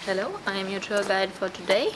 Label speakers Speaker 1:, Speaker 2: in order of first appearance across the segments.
Speaker 1: Hello, I am your tour guide for today.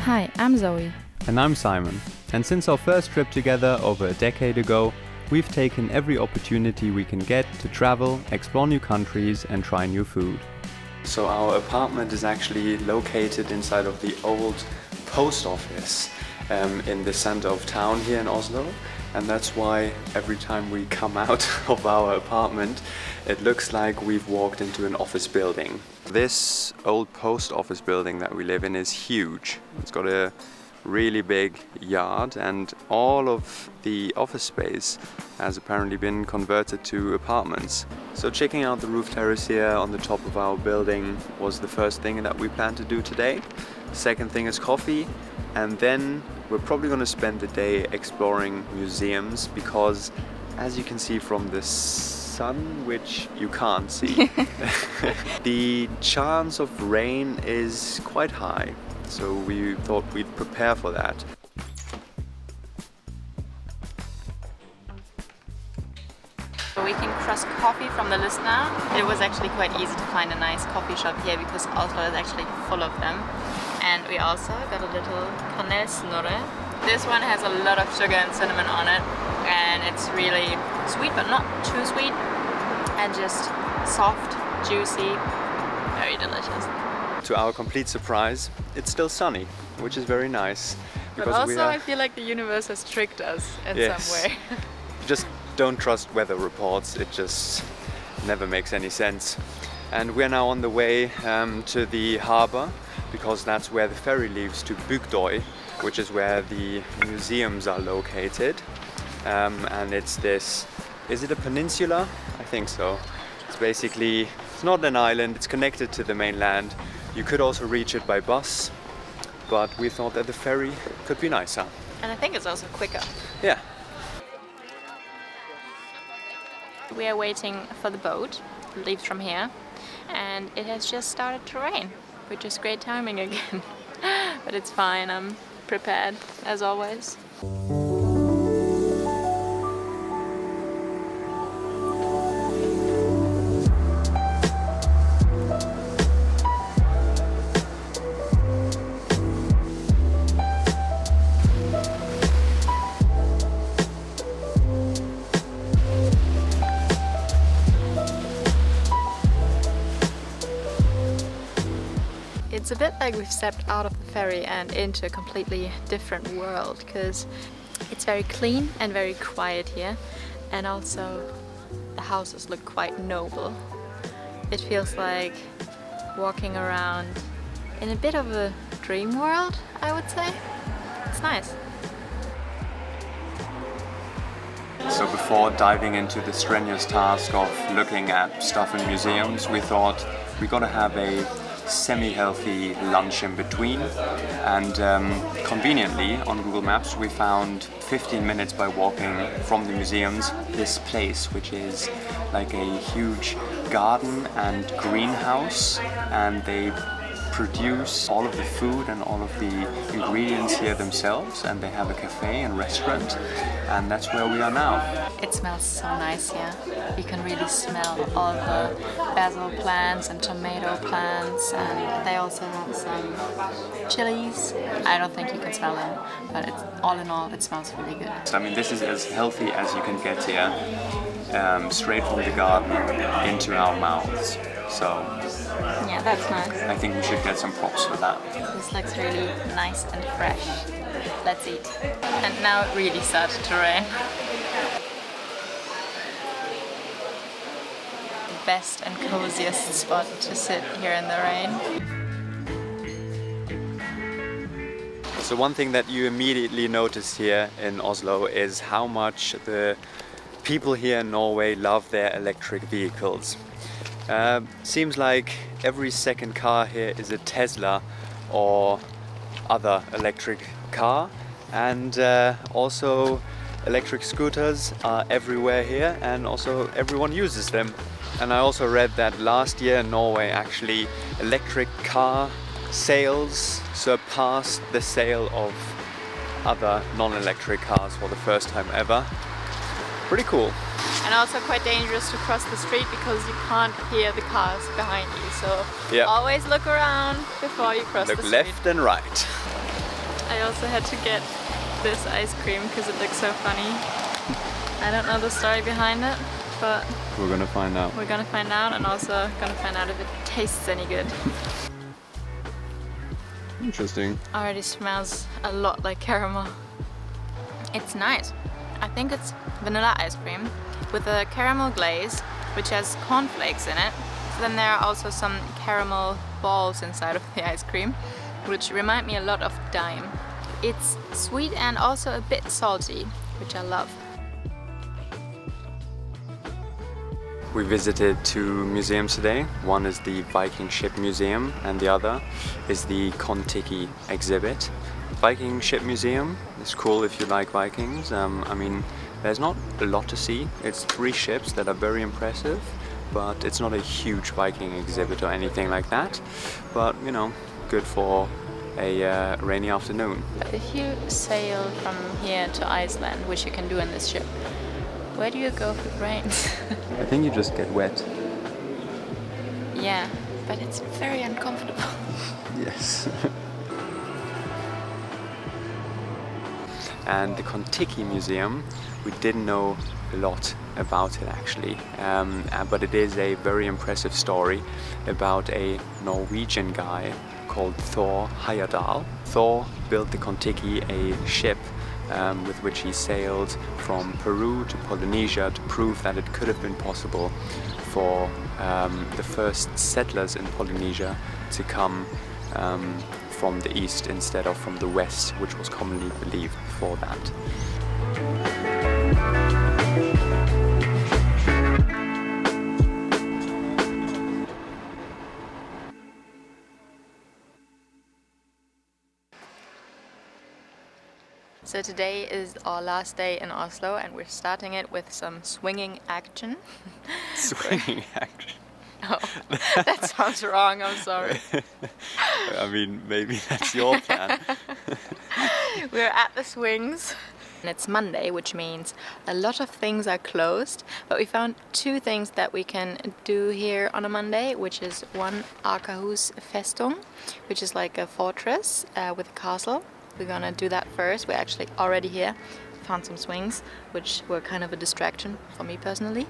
Speaker 2: Hi, I'm Zoe.
Speaker 3: And I'm Simon. And since our first trip together over a decade ago, we've taken every opportunity we can get to travel, explore new countries and try new food. So our apartment is actually located inside of the old post office in the center of town here in Oslo. And that's why every time we come out of our apartment, it looks like we've walked into an office building. This old post office building that we live in is huge. It's got a really big yard and all of the office space has apparently been converted to apartments. So checking out the roof terrace here on the top of our building was the first thing that we plan to do today. Second thing is coffee, and then we're probably going to spend the day exploring museums because, as you can see from the sun, which you can't see, the chance of rain is quite high. So we thought we'd prepare for that.
Speaker 1: We can cross coffee from the list now. It was actually quite easy to find a nice coffee shop here because Oslo is actually full of them. And we also got a little kanelsnurre. This one has a lot of sugar and cinnamon on it, and it's really sweet but not too sweet, and just soft, juicy, very delicious.
Speaker 3: To our complete surprise, it's still sunny, which is very nice.
Speaker 1: But also I feel like the universe has tricked us in some way.
Speaker 3: Just don't trust weather reports, it just never makes any sense. And we're now on the way to the harbour, because that's where the ferry leaves to Bygdøy, which is where the museums are located. And it's this, is it a peninsula? I think so. It's basically, it's not an island, it's connected to the mainland. You could also reach it by bus, but we thought that the ferry could be nicer.
Speaker 1: And I think it's also quicker.
Speaker 3: Yeah.
Speaker 1: We are waiting for the boat, it leaves from here, and it has just started to rain, which is great timing again. But it's fine, I'm prepared as always. It's a bit like we've stepped out of the ferry and into a completely different world, because it's very clean and very quiet here, and also the houses look quite noble. It feels like walking around in a bit of a dream world, I would say. It's nice.
Speaker 3: So before diving into the strenuous task of looking at stuff in museums, we thought we gotta have a semi-healthy lunch in between, and conveniently on Google Maps we found 15 minutes by walking from the museums this place, which is like a huge garden and greenhouse, and they produce all of the food and all of the ingredients here themselves, and they have a cafe and restaurant, and that's where we are now.
Speaker 1: It smells so nice here. You can really smell all the basil plants and tomato plants, and they also have some chilies. I don't think you can smell them, but all in all it smells really good.
Speaker 3: So, I mean, this is as healthy as you can get here, straight from the garden into our mouths. So
Speaker 1: yeah, that's nice.
Speaker 3: I think we should get some props for that.
Speaker 1: This looks really nice and fresh. Let's eat. And now it really started to rain. The best and coziest spot to sit here in the rain.
Speaker 3: So one thing that you immediately notice here in Oslo is how much the people here in Norway love their electric vehicles. Seems like every second car here is a Tesla or other electric car, and also electric scooters are everywhere here, and also everyone uses them. And I also read that last year in Norway actually electric car sales surpassed the sale of other non-electric cars for the first time ever. Pretty cool.
Speaker 1: And also quite dangerous to cross the street because you can't hear the cars behind you. So
Speaker 3: Yep.
Speaker 1: always look around before you cross the
Speaker 3: Look
Speaker 1: street.
Speaker 3: left and right.
Speaker 1: I also had to get this ice cream because it looks so funny. I don't know the story behind it, but
Speaker 3: We're gonna find out.
Speaker 1: we're gonna find out, and also gonna find out if it tastes any good.
Speaker 3: Interesting.
Speaker 1: Already smells a lot like caramel. It's nice. I think it's vanilla ice cream with a caramel glaze, which has cornflakes in it. So then there are also some caramel balls inside of the ice cream, which remind me a lot of Dime. It's sweet and also a bit salty, which I love.
Speaker 3: We visited two museums today. One is the Viking Ship Museum and the other is the Kon-Tiki exhibit. Viking Ship Museum is cool if you like Vikings. I mean, there's not a lot to see. It's 3 ships that are very impressive, but it's not a huge Viking exhibit or anything like that. But, you know, good for a rainy afternoon.
Speaker 1: But if you sail from here to Iceland, which you can do in this ship, where do you go if it rains?
Speaker 3: I think you just get wet.
Speaker 1: Yeah, but it's very uncomfortable.
Speaker 3: Yes. And the Kontiki Museum, we didn't know a lot about it actually, but it is a very impressive story about a Norwegian guy called Thor Heyerdahl. Thor built the Kon-Tiki, a ship with which he sailed from Peru to Polynesia to prove that it could have been possible for the first settlers in Polynesia to come from the east instead of from the west, which was commonly believed before that.
Speaker 1: So today is our last day in Oslo, and we're starting it with some swinging action.
Speaker 3: Swinging action.
Speaker 1: Oh, that sounds wrong, I'm sorry.
Speaker 3: I mean, maybe that's your plan.
Speaker 1: We're at the swings. And it's Monday, which means a lot of things are closed, but we found 2 things that we can do here on a Monday, which is one Akershus Festung, which is like a fortress with a castle. We're gonna do that first. We're actually already here. Found some swings, which were kind of a distraction for me personally.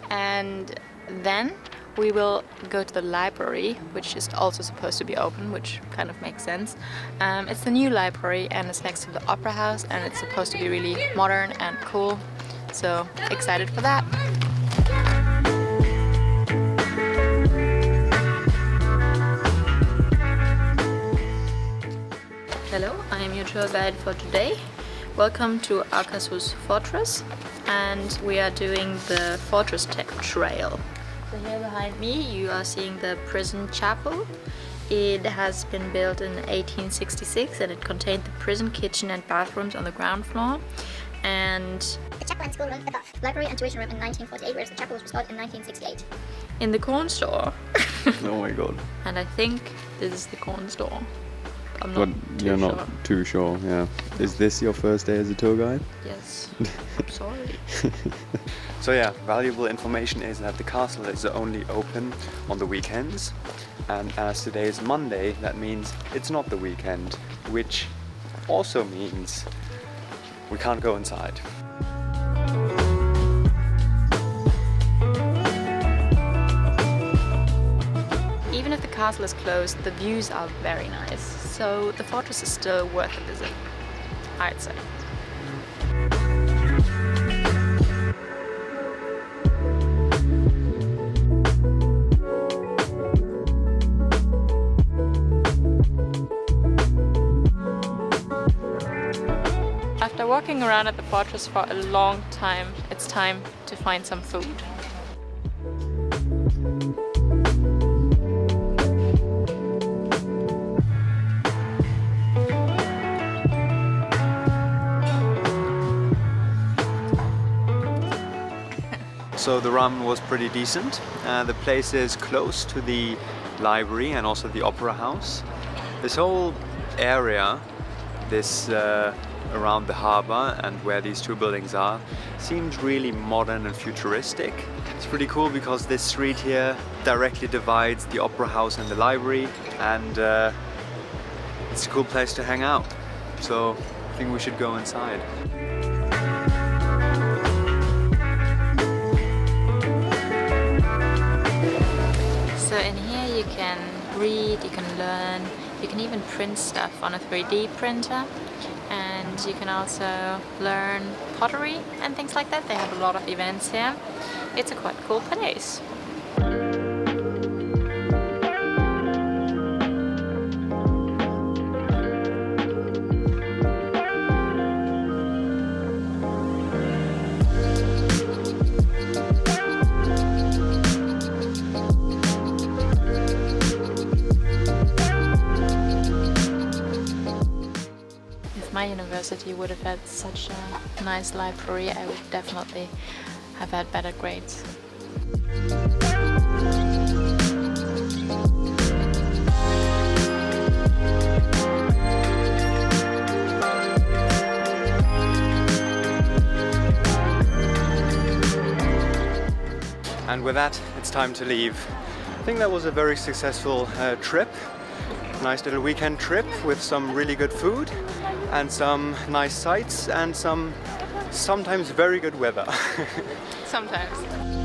Speaker 1: And then we will go to the library, which is also supposed to be open, which kind of makes sense. It's the new library and it's next to the opera house, and it's supposed to be really modern and cool. So excited for that. Hello, I am your tour guide for today. Welcome to Akershus Fortress, and we are doing the Fortress Trail. So here behind me you are seeing the prison chapel. It has been built in 1866 and it contained the prison kitchen and bathrooms on the ground floor. And
Speaker 4: the chapel and schoolroom above. Library and tuition room in 1948, whereas the chapel was restored in 1968.
Speaker 1: in the corn store,
Speaker 3: Oh my god.
Speaker 1: and I think this is the corn store. I'm
Speaker 3: But
Speaker 1: not too
Speaker 3: you're
Speaker 1: sure.
Speaker 3: not too sure, yeah. Is this your first day as a tour guide?
Speaker 1: Yes, I'm sorry.
Speaker 3: So yeah, valuable information is that the castle is only open on the weekends, and as today is Monday, that means it's not the weekend, which also means we can't go inside.
Speaker 1: Even if the castle is closed, the views are very nice, so the fortress is still worth a visit, I'd say. After walking around at the fortress for a long time, it's time to find some food.
Speaker 3: So the ramen was pretty decent. The place is close to the library and also the opera house. This whole area, this around the harbour and where these two buildings are seemed really modern and futuristic. It's pretty cool because this street here directly divides the opera house and the library, and it's a cool place to hang out. So I think we should go inside.
Speaker 1: So in here you can read, you can learn, you can even print stuff on a 3D printer, and you can also learn pottery and things like that. They have a lot of events here. It's a quite cool place. My university would have had such a nice library, I would definitely have had better grades.
Speaker 3: And with that, it's time to leave. I think that was a very successful trip. Nice little weekend trip with some really good food and some nice sights and some sometimes very good weather.
Speaker 1: Sometimes.